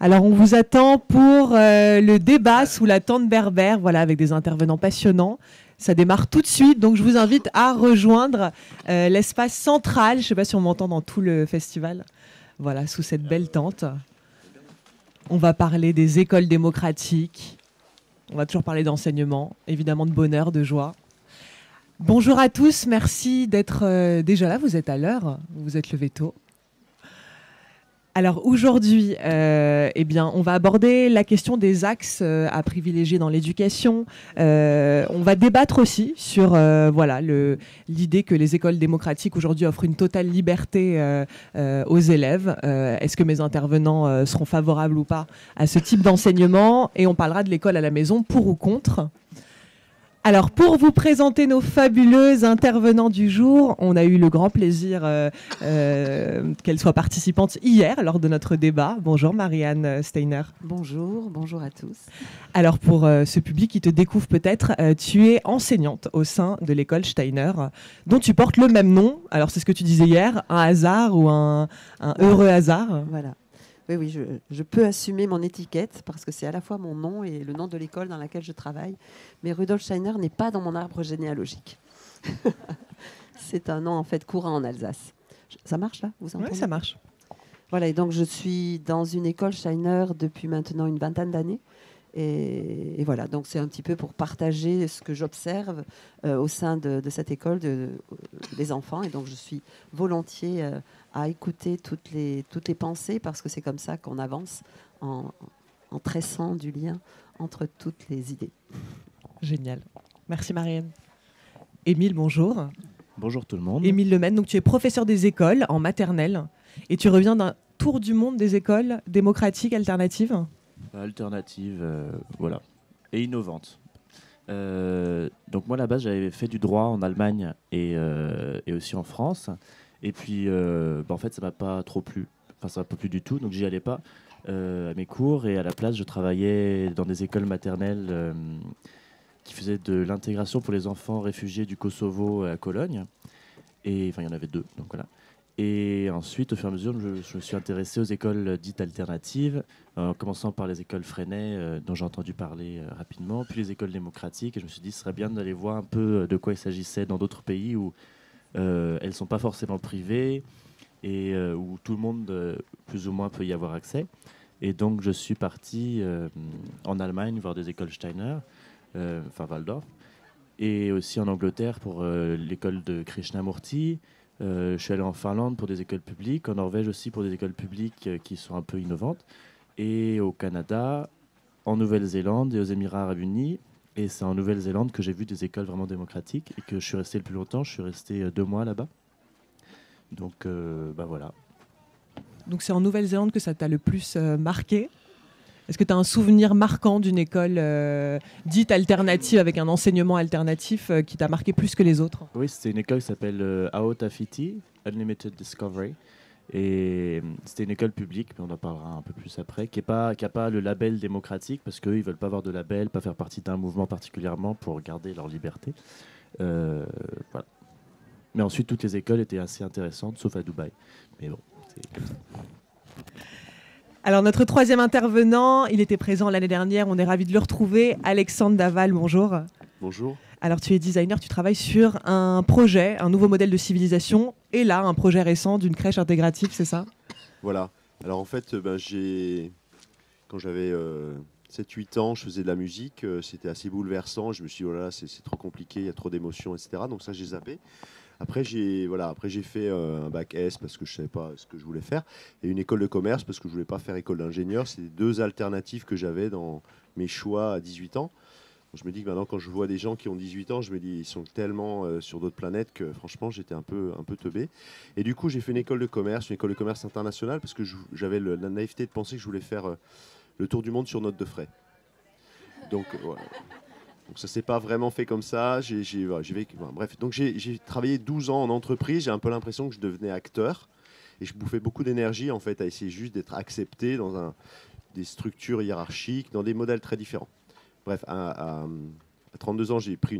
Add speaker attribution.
Speaker 1: Alors, on vous attend pour le débat sous la tente berbère, voilà, avec des intervenants passionnants. Ça démarre tout de suite, donc je vous invite à rejoindre l'espace central. Je ne sais pas si on m'entend dans tout le festival. Voilà, sous cette belle tente. On va parler des écoles démocratiques. On va toujours parler d'enseignement, évidemment de bonheur, de joie. Bonjour à tous, merci d'être déjà là. Vous êtes à l'heure, vous vous êtes levé tôt. Alors aujourd'hui, eh bien, on va aborder la question des axes à privilégier dans l'éducation. On va débattre aussi sur voilà, l'idée que les écoles démocratiques aujourd'hui offrent une totale liberté aux élèves. Est-ce que mes intervenants seront favorables ou pas à ce type d'enseignement? Et on parlera de l'école à la maison, pour ou contre. Alors, pour vous présenter nos fabuleux intervenants du jour, on a eu le grand plaisir qu'elles soient participantes hier lors de notre débat. Bonjour Marianne Steiner.
Speaker 2: Bonjour, bonjour à tous.
Speaker 1: Alors, pour ce public qui te découvre peut-être, tu es enseignante au sein de l'école Steiner, dont tu portes le même nom. Alors, c'est ce que tu disais hier, un hasard ou un heureux hasard?
Speaker 2: Voilà. Oui, je peux assumer mon étiquette parce que c'est à la fois mon nom et le nom de l'école dans laquelle je travaille. Mais Rudolf Steiner n'est pas dans mon arbre généalogique. C'est un nom en fait courant en Alsace. Ça marche là? Vous entendez?
Speaker 1: Oui, ça marche.
Speaker 2: Voilà, et donc je suis dans une école Steiner depuis maintenant une vingtaine d'années. Et voilà, donc c'est un petit peu pour partager ce que j'observe au sein de cette école des enfants. Et donc je suis volontiers à écouter toutes les pensées parce que c'est comme ça qu'on avance en tressant du lien entre toutes les idées.
Speaker 1: Génial. Merci Marianne. Émile, bonjour.
Speaker 3: Bonjour tout le monde.
Speaker 1: Émile Lemaine, donc tu es professeur des écoles en maternelle et tu reviens d'un tour du monde des écoles démocratiques alternatives.
Speaker 3: Alternative, voilà, et innovante. Donc moi, à la base, j'avais fait du droit en Allemagne et aussi en France. Et puis, en fait, ça m'a pas trop plu. Enfin, ça m'a pas plu du tout, donc j'y allais pas à mes cours. Et à la place, je travaillais dans des écoles maternelles qui faisaient de l'intégration pour les enfants réfugiés du Kosovo à Cologne. Et enfin, il y en avait 2, donc voilà. Et ensuite, au fur et à mesure, je me suis intéressé aux écoles dites alternatives, en commençant par les écoles Freinet, dont j'ai entendu parler rapidement, puis les écoles démocratiques. Et je me suis dit, ce serait bien d'aller voir un peu de quoi il s'agissait dans d'autres pays où elles ne sont pas forcément privées et où tout le monde, plus ou moins, peut y avoir accès. Et donc, je suis parti en Allemagne voir des écoles Steiner, enfin Waldorf, et aussi en Angleterre pour l'école de Krishnamurti. Je suis allé en Finlande pour des écoles publiques, en Norvège aussi pour des écoles publiques qui sont un peu innovantes, et au Canada, en Nouvelle-Zélande et aux Émirats arabes unis. Et c'est en Nouvelle-Zélande que j'ai vu des écoles vraiment démocratiques et que je suis resté le plus longtemps. Je suis resté 2 mois là-bas. Donc voilà.
Speaker 1: Donc c'est en Nouvelle-Zélande que ça t'a le plus marqué. Est-ce que tu as un souvenir marquant d'une école dite alternative avec un enseignement alternatif qui t'a marqué plus que les autres?
Speaker 3: Oui, c'était une école qui s'appelle Aotafiti, Unlimited Discovery. Et c'était une école publique, mais on en parlera un peu plus après, qui n'a pas le label démocratique, parce qu'eux, ils ne veulent pas avoir de label, pas faire partie d'un mouvement particulièrement pour garder leur liberté. Voilà. Mais ensuite, toutes les écoles étaient assez intéressantes, sauf à Dubaï. Mais bon, c'est comme ça.
Speaker 1: Alors notre troisième intervenant, il était présent l'année dernière, on est ravis de le retrouver. Alexandre Daval, bonjour.
Speaker 4: Bonjour.
Speaker 1: Alors tu es designer, tu travailles sur un projet, un nouveau modèle de civilisation, et là un projet récent d'une crèche intégrative, c'est ça?
Speaker 4: Voilà. Alors en fait, quand j'avais 7-8 ans, je faisais de la musique, c'était assez bouleversant, je me suis dit, oh là là, c'est trop compliqué, il y a trop d'émotions, etc. Donc ça, j'ai zappé. Après, j'ai fait un bac S parce que je ne savais pas ce que je voulais faire, et une école de commerce parce que je ne voulais pas faire école d'ingénieur. C'est les 2 alternatives que j'avais dans mes choix à 18 ans. Je me dis que maintenant, quand je vois des gens qui ont 18 ans, je me dis ils sont tellement sur d'autres planètes que franchement, j'étais un peu teubé. Et du coup, j'ai fait une école de commerce internationale, parce que j'avais la naïveté de penser que je voulais faire le tour du monde sur note de frais. Donc, voilà. Donc ça s'est pas vraiment fait comme ça. Bref, donc j'ai travaillé 12 ans en entreprise. J'ai un peu l'impression que je devenais acteur. Et je bouffais beaucoup d'énergie en fait à essayer juste d'être accepté dans des structures hiérarchiques, dans des modèles très différents. Bref, à 32 ans, j'ai pris